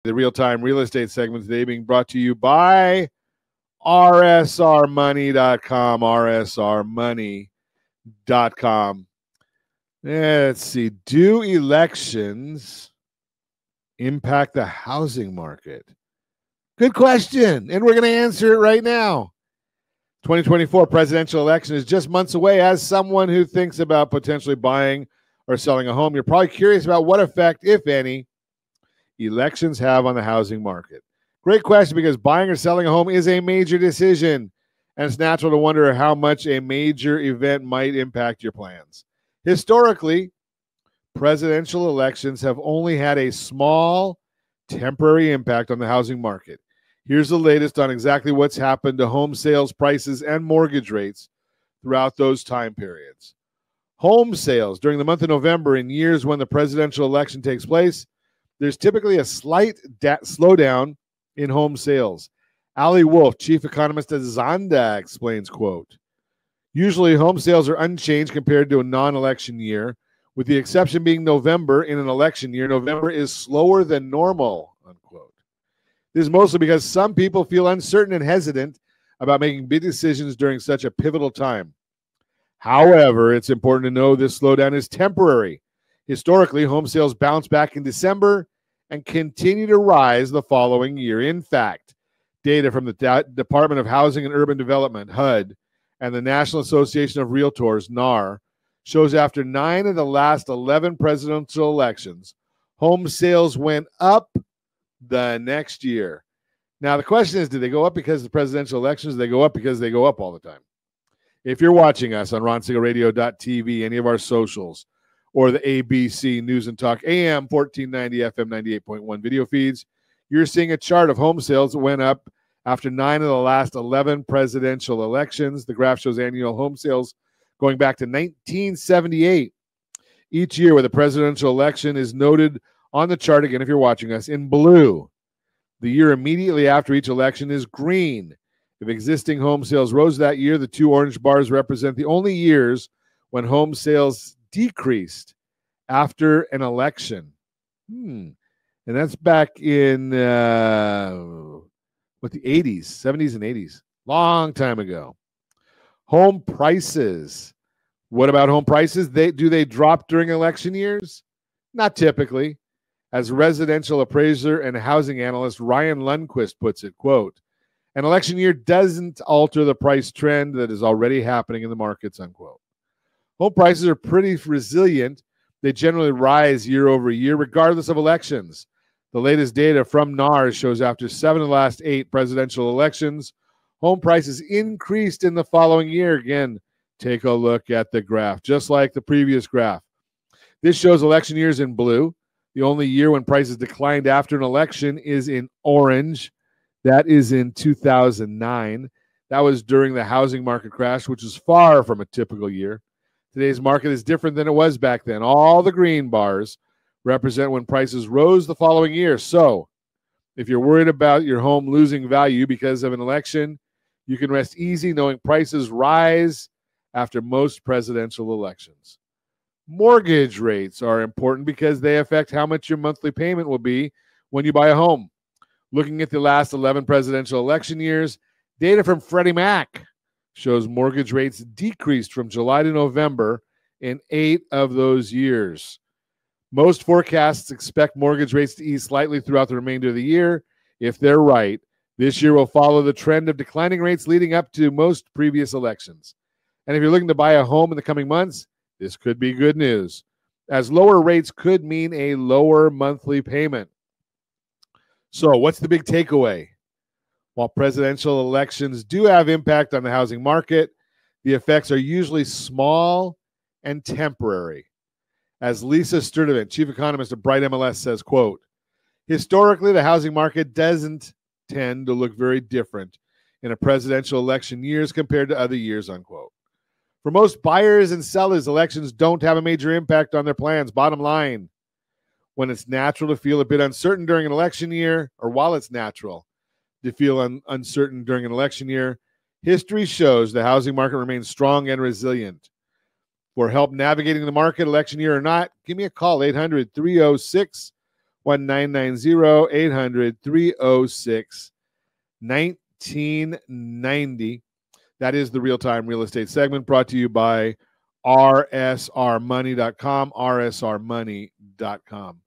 The real-time real estate segment today being brought to you by rsrmoney.com, rsrmoney.com. Let's see. Do elections impact the housing market? Good question, and we're going to answer it right now. 2024 presidential election is just months away. As someone who thinks about potentially buying or selling a home, you're probably curious about what effect, if any, elections have on the housing market. Great question, because buying or selling a home is a major decision, and it's natural to wonder how much a major event might impact your plans. Historically, presidential elections have only had a small, temporary impact on the housing market. Here's the latest on exactly what's happened to home sales prices and mortgage rates throughout those time periods. Home sales during the month of November, in years when the presidential election takes place, there's typically a slight slowdown in home sales. Ali Wolf, chief economist at Zonda, explains, quote, "Usually home sales are unchanged compared to a non-election year, with the exception being November. In an election year, November is slower than normal," unquote. This is mostly because some people feel uncertain and hesitant about making big decisions during such a pivotal time. However, it's important to know this slowdown is temporary. Historically, home sales bounce back in December and continue to rise the following year. In fact, data from the Department of Housing and Urban Development, HUD, and the National Association of Realtors, NAR, shows after 9 of the last 11 presidential elections, home sales went up the next year. Now, the question is, do they go up because of the presidential elections? Do they go up because they go up all the time? If you're watching us on RonSiegelRadio.tv, any of our socials, or the ABC News and Talk AM 1490 FM 98.1 video feeds, you're seeing a chart of home sales that went up after 9 of the last 11 presidential elections. The graph shows annual home sales going back to 1978. Each year where the presidential election is noted on the chart, again, if you're watching us, in blue. The year immediately after each election is green. If existing home sales rose that year, the two orange bars represent the only years when home sales decreased after an election. And that's back in the 80s, 70s and 80s. Long time ago. Home prices. What about home prices? Do they drop during election years? Not typically. As residential appraiser and housing analyst Ryan Lundquist puts it, quote, "An election year doesn't alter the price trend that is already happening in the markets," unquote. Home prices are pretty resilient. They generally rise year over year, regardless of elections. The latest data from NAR shows after 7 of the last 8 presidential elections, home prices increased in the following year. Again, take a look at the graph, just like the previous graph. This shows election years in blue. The only year when prices declined after an election is in orange. That is in 2009. That was during the housing market crash, which is far from a typical year. Today's market is different than it was back then. All the green bars represent when prices rose the following year. So if you're worried about your home losing value because of an election, you can rest easy knowing prices rise after most presidential elections. Mortgage rates are important because they affect how much your monthly payment will be when you buy a home. Looking at the last 11 presidential election years, data from Freddie Mac shows mortgage rates decreased from July to November in 8 of those years. Most forecasts expect mortgage rates to ease slightly throughout the remainder of the year. If they're right, this year will follow the trend of declining rates leading up to most previous elections. And if you're looking to buy a home in the coming months, this could be good news, as lower rates could mean a lower monthly payment. So what's the big takeaway? While presidential elections do have impact on the housing market, the effects are usually small and temporary. As Lisa Sturdivant, chief economist of Bright MLS, says, quote, "Historically, the housing market doesn't tend to look very different in a presidential election years compared to other years," unquote. For most buyers and sellers, elections don't have a major impact on their plans. Bottom line, when it's natural to feel a bit uncertain during an election year, or while it's natural to feel uncertain during an election year, history shows the housing market remains strong and resilient. For help navigating the market, election year or not, give me a call, 800-306-1065, 1-990-800-306-1990. That is the Real-Time Real Estate segment, brought to you by rsrmoney.com, rsrmoney.com.